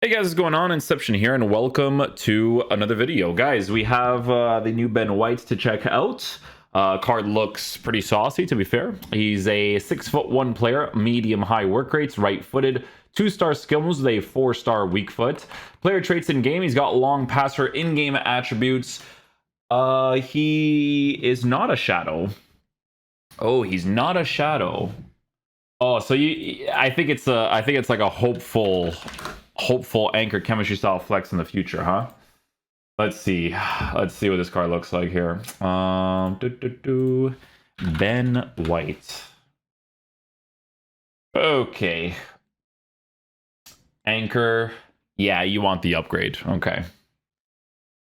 Hey guys, what's going on? Inception here, and welcome to another video. Guys, we have the new Ben White to check out. Card looks pretty saucy, to be fair. He's a 6'1" player, medium-high work rates, right-footed, 2-star skill moves with a 4-star weak foot. Player traits in-game, he's got long passer in-game attributes. He is not a shadow. Oh, he's not a shadow. Oh, so I think it's like a hopeful anchor chemistry style flex in the future, huh? Let's see what this card looks like here. Ben White. Okay. Anchor. Yeah, you want the upgrade. Okay.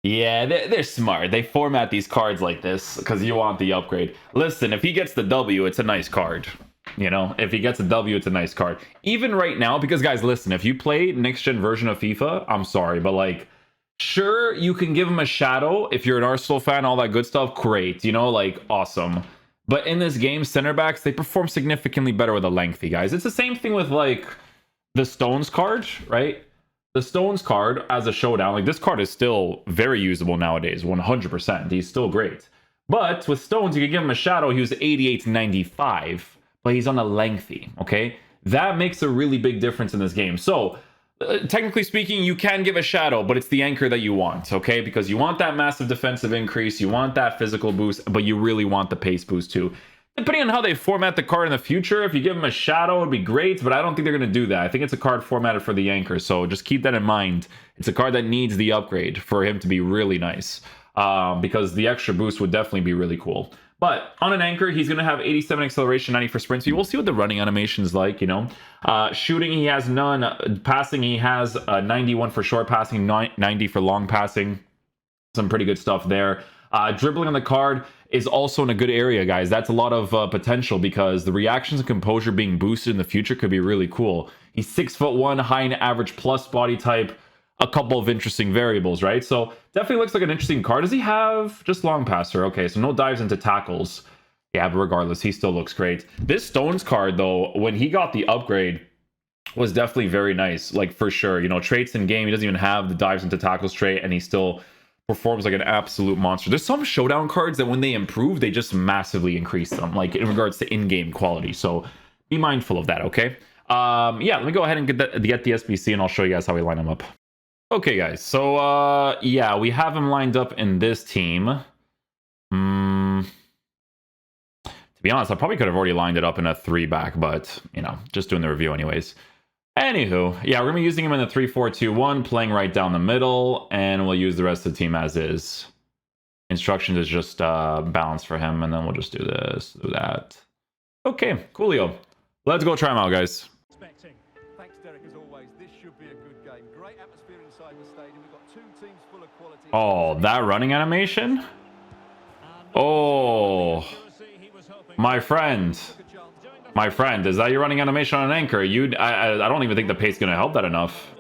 Yeah, they're smart. They format these cards like this because you want the upgrade. Listen, if he gets the W, it's a nice card. You know, if he gets a W, it's a nice card. Even right now, because guys, listen, if you play next gen version of FIFA, I'm sorry, but like, sure, you can give him a shadow if you're an Arsenal fan, all that good stuff. Great, you know, like awesome. But in this game, center backs, they perform significantly better with a lengthy, guys. It's the same thing with like the Stones card, right? The Stones card as a showdown, like this card is still very usable nowadays, 100%. He's still great. But with Stones, you can give him a shadow. He was 88 to 95. But he's on a lengthy, okay? That makes a really big difference in this game. So, technically speaking, you can give a shadow, but it's the anchor that you want, okay? Because you want that massive defensive increase, you want that physical boost, but you really want the pace boost too. Depending on how they format the card in the future, if you give him a shadow, it'd be great, but I don't think they're going to do that. I think it's a card formatted for the anchor, so just keep that in mind. It's a card that needs the upgrade for him to be really nice, because the extra boost would definitely be really cool. But on an anchor, he's going to have 87 acceleration, 90 for sprint speed. We'll see what the running animation is like, you know. Shooting, he has none. Passing, he has 91 for short passing, 90 for long passing. Some pretty good stuff there. Dribbling on the card is also in a good area, guys. That's a lot of potential because the reactions and composure being boosted in the future could be really cool. He's 6'1", high and average plus body type. A couple of interesting variables, right? So definitely looks like an interesting card. Does he have just long passer? Okay, so no dives into tackles. Yeah, but regardless, he still looks great. This Stones card, though, when he got the upgrade, was definitely very nice. Like, for sure. You know, traits in game, he doesn't even have the dives into tackles trait, and he still performs like an absolute monster. There's some Showdown cards that when they improve, they just massively increase them, like in regards to in-game quality. So be mindful of that, okay? Yeah, let me go ahead and get the SBC, and I'll show you guys how we line them up. Okay, guys, so, yeah, we have him lined up in this team. To be honest, I probably could have already lined it up in a 3-back, but, you know, just doing the review anyways. Anywho, yeah, we're going to be using him in the 3-4-2-1, playing right down the middle, and we'll use the rest of the team as is. Instructions is just balance for him, and then we'll just do this, do that. Okay, coolio. Let's go try him out, guys. Oh, that running animation? Oh, my friend, is that your running animation on an anchor? I don't even think the pace is gonna help that enough.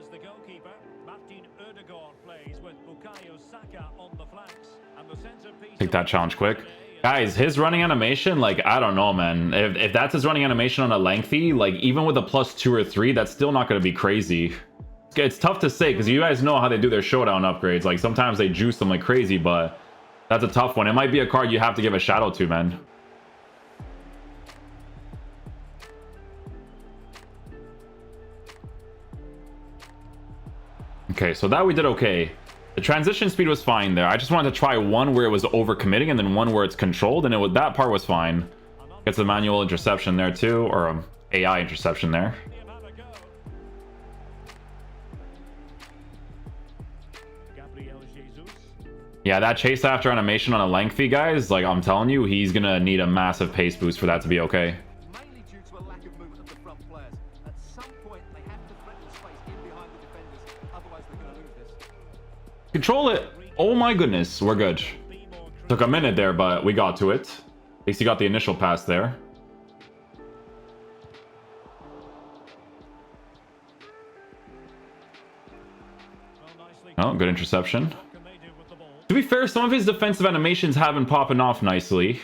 Take that challenge quick, guys. His running animation, like, I don't know, man. If that's his running animation on a lengthy, like, even with a +2 or 3, that's still not gonna be crazy. It's tough to say because you guys know how they do their showdown upgrades. Like, sometimes they juice them like crazy, but that's a tough one. It might be a card you have to give a shadow to, man. Okay, so that we did okay. The transition speed was fine there. I just wanted to try one where it was overcommitting and then one where it's controlled, and that part was fine. Gets the manual interception there too, or AI interception there. Yeah, that chase after animation on a lengthy, guys, like, I'm telling you, he's gonna need a massive pace boost for that to be okay. Mainly due to a lack of movement of the front players. At some point, they have to threaten the space in behind the defenders, otherwise they're gonna lose this. Control it. Oh my goodness, we're good. Took a minute there, but we got to it. At least he got the initial pass there. Oh, good interception. To be fair, some of his defensive animations have been popping off nicely.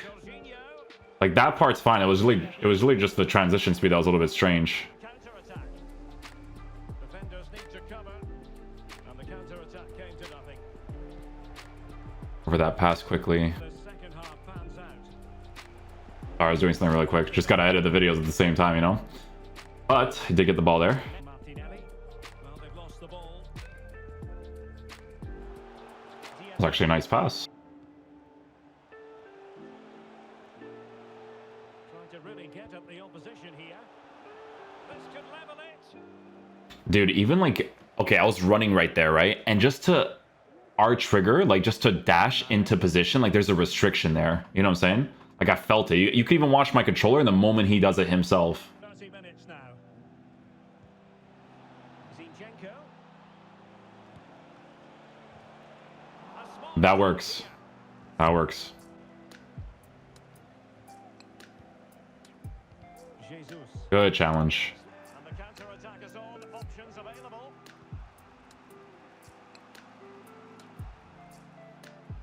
Like, that part's fine. It was really just the transition speed that was a little bit strange. And the counter-attack came to nothing. Over that pass quickly. The second half pans out. I was doing something really quick. Just got to edit the videos at the same time, you know? But he did get the ball there. Martinelli. Well, they've lost the ball. It was actually a nice pass. Trying to really get at the opposition here. This could level it. Dude, even like, okay, I was running right there, right? And just to R trigger, like just to dash into position, like there's a restriction there. You know what I'm saying? Like I felt it. You could even watch my controller in the moment he does it himself. 30 minutes now. Zinchenko. That works. That works. Jesus. Good challenge. And the counter-attack is on. Options available.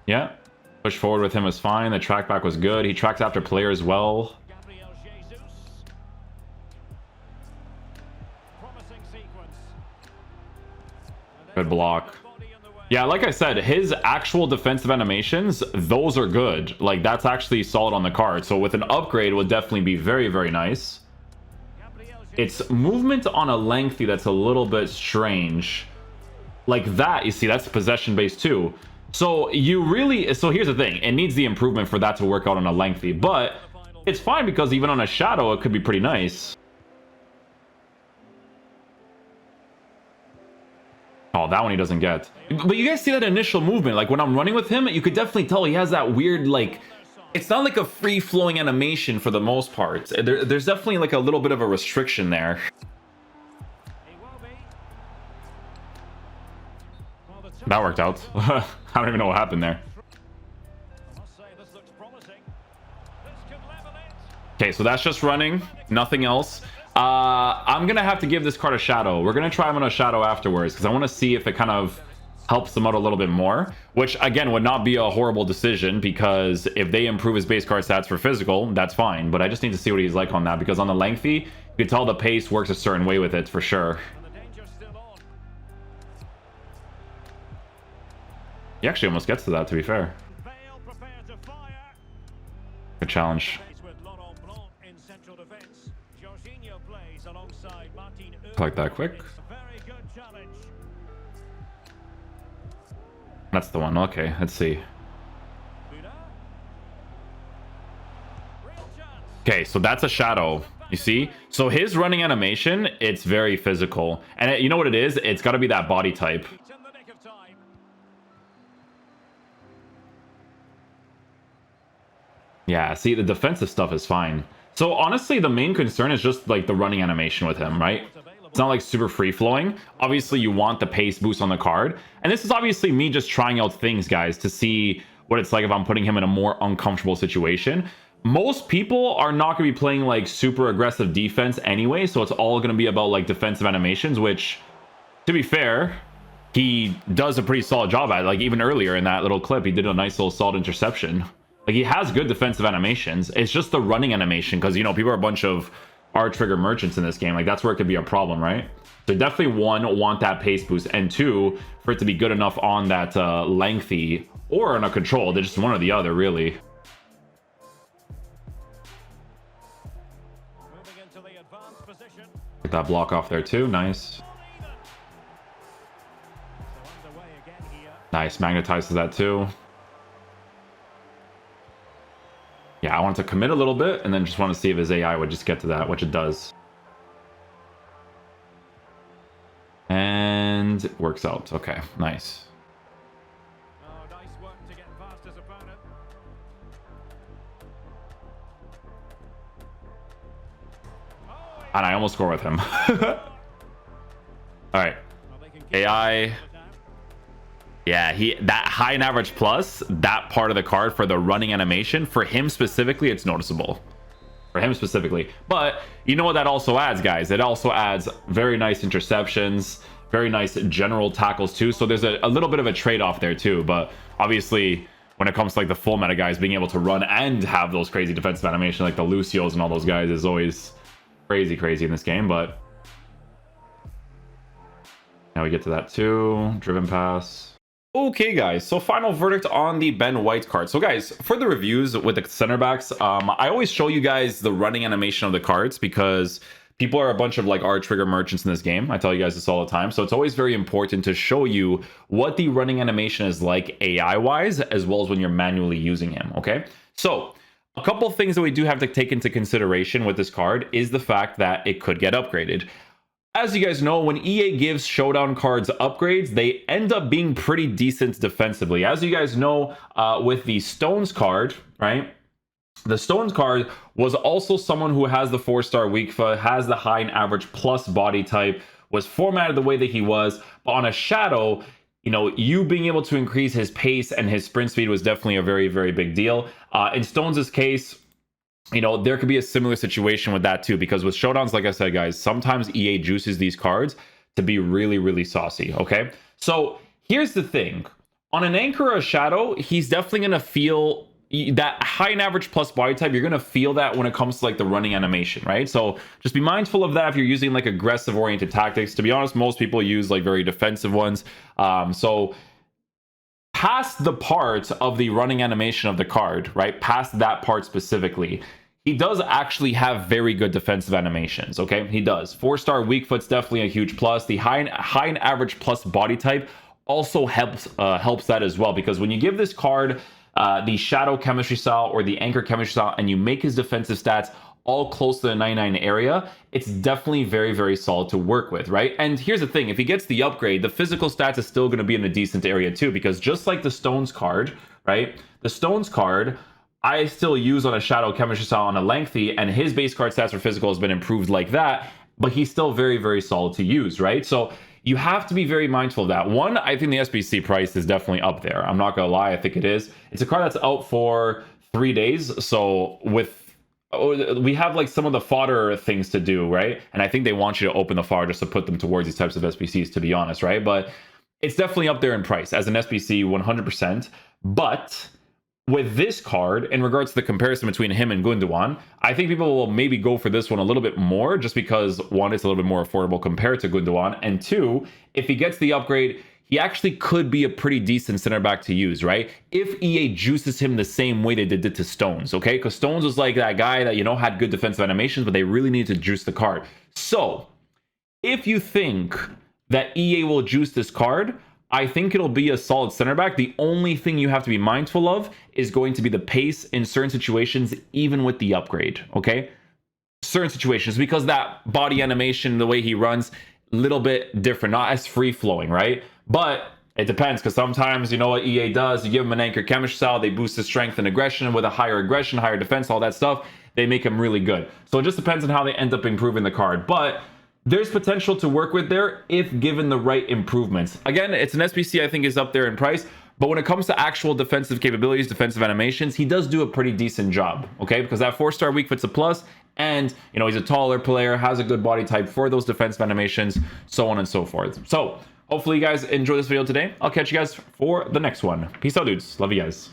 Yeah. Push forward with him was fine. The track back was good. He tracks after players well. Gabriel Jesus. Promising sequence. Good block. Body in the way. Yeah, like I said, his actual defensive animations, those are good. Like, that's actually solid on the card. So with an upgrade, would definitely be very, very nice. Gabriel Jesus. It's movement on a lengthy that's a little bit strange. Like that, you see, that's possession based too. So you really, so here's the thing. It needs the improvement for that to work out on a lengthy. But it's fine because even on a shadow, it could be pretty nice. Oh, that one he doesn't get. But you guys see that initial movement? Like when I'm running with him, you could definitely tell he has that weird, like, it's not like a free-flowing animation for the most part. There's definitely like a little bit of a restriction there. He will be. Well, the That worked out. I don't even know what happened there. I must say this looks promising. This could level it. Okay, so that's just running, nothing else. I'm gonna have to give this card a shadow. We're gonna try him on a shadow afterwards because I want to see if it kind of helps them out a little bit more, which again would not be a horrible decision because if they improve his base card stats for physical, that's fine. But I just need to see what he's like on that because on the lengthy, you can tell the pace works a certain way with it for sure. And the danger's still on. He actually almost gets to that, to be fair. Bale prepared to fire. Good challenge. Plays with Laurent Blanc in central defense. Jorginho plays alongside Martin. Collect that quick. It's a very good challenge. That's the one. Okay, let's see. Buda. Real chance. Okay, so that's a shadow. You see? So his running animation, it's very physical. And you know what it is? It's got to be that body type. It's in the nick of time. Yeah, see, the defensive stuff is fine. So honestly, the main concern is just like the running animation with him, right? It's not like super free-flowing. Obviously, you want the pace boost on the card. And this is obviously me just trying out things, guys, to see what it's like if I'm putting him in a more uncomfortable situation. Most people are not going to be playing like super aggressive defense anyway, so it's all going to be about like defensive animations, which, to be fair, he does a pretty solid job at. Like even earlier in that little clip, he did a nice little solid interception. Like he has good defensive animations. It's just the running animation because, you know, people are a bunch of R-trigger merchants in this game. Like that's where it could be a problem, right? So definitely one, want that pace boost, and two, for it to be good enough on that lengthy or on a control. They're just one or the other, really. Moving into the advanced position. Get that block off there too. Nice. So underway again here. Nice. Magnetizes that too. Yeah, I wanted to commit a little bit and then just want to see if his AI would just get to that, which it does. And it works out. Okay, nice. Oh, nice work to get past his opponent. Oh, And I almost score with him. All right. well, they can keep AI. it down. Yeah, that high and average plus, that part of the card for the running animation, for him specifically, it's noticeable. For him specifically. But you know what that also adds, guys? It also adds very nice interceptions, very nice general tackles too. So there's a little bit of a trade-off there too. But obviously, when it comes to like the full meta guys being able to run and have those crazy defensive animation like the Lucios and all those guys is always crazy in this game. But yeah, Now we get to that too. Driven pass. Okay, guys, so final verdict on the Ben White card. So, guys, for the reviews with the center backs, I always show you guys the running animation of the cards because people are a bunch of like R-trigger merchants in this game. I tell you guys this all the time. So it's always very important to show you what the running animation is like AI-wise, as well as when you're manually using him, okay? So a couple of things that we do have to take into consideration with this card is the fact that it could get upgraded. As you guys know, when EA gives Showdown cards upgrades, they end up being pretty decent defensively. As you guys know, with the Stones card, right? The Stones card was also someone who has the 4-star weak foot, has the high and average plus body type, was formatted the way that he was. But on a Shadow, you know, you being able to increase his pace and his sprint speed was definitely a very, very big deal. In Stones' case, you know, there could be a similar situation with that too, because with Showdowns, like I said, guys, sometimes EA juices these cards to be really, really saucy, okay? So here's the thing. On an Anchor or a Shadow, he's definitely going to feel that high and average plus body type. You're going to feel that when it comes to like the running animation, right? So just be mindful of that if you're using like aggressive oriented tactics. To be honest, most people use like very defensive ones. So past the part of the running animation of the card, right? Past that part specifically, he does actually have very good defensive animations, okay? He does. 4-star weak foot's definitely a huge plus. The high and average plus body type also helps that as well, because when you give this card the Shadow chemistry style or the Anchor chemistry style and you make his defensive stats all close to the 99 area, it's definitely very, very solid to work with, right? And here's the thing, if he gets the upgrade, the physical stats is still going to be in a decent area too, because just like the Stones card, right? The Stones card, I still use on a Shadow chemistry style on a lengthy, and his base card stats for physical has been improved like that, but he's still very, very solid to use, right? So you have to be very mindful of that. One, I think the SBC price is definitely up there. I'm not gonna lie, I think it is. It's a card that's out for 3 days, so we have like some of the fodder things to do, right? And I think they want you to open the fodder just to put them towards these types of SBCs, to be honest, right? But it's definitely up there in price as an SBC 100%. But with this card, in regards to the comparison between him and Gundogan, I think people will maybe go for this one a little bit more, just because one, it's a little bit more affordable compared to Gundogan, and two, if he gets the upgrade, he actually could be a pretty decent center back to use, right? If EA juices him the same way they did to Stones, okay? Because Stones was like that guy that, you know, had good defensive animations, but they really need to juice the card. So, if you think that EA will juice this card, I think it'll be a solid center back. The only thing you have to be mindful of is going to be the pace in certain situations, even with the upgrade, okay? Certain situations, because that body animation, the way he runs, a little bit different, not as free-flowing, right? But it depends, because sometimes, you know what EA does, you give him an Anchor chemistry style, they boost his strength and aggression with a higher aggression, higher defense, all that stuff, they make him really good. So it just depends on how they end up improving the card. But there's potential to work with there if given the right improvements. Again, it's an SBC I think is up there in price, but when it comes to actual defensive capabilities, defensive animations, he does do a pretty decent job, okay? Because that 4-star weak foot's a plus, and, you know, he's a taller player, has a good body type for those defensive animations, so on and so forth. So hopefully you guys enjoy this video today. I'll catch you guys for the next one. Peace out, dudes. Love you guys.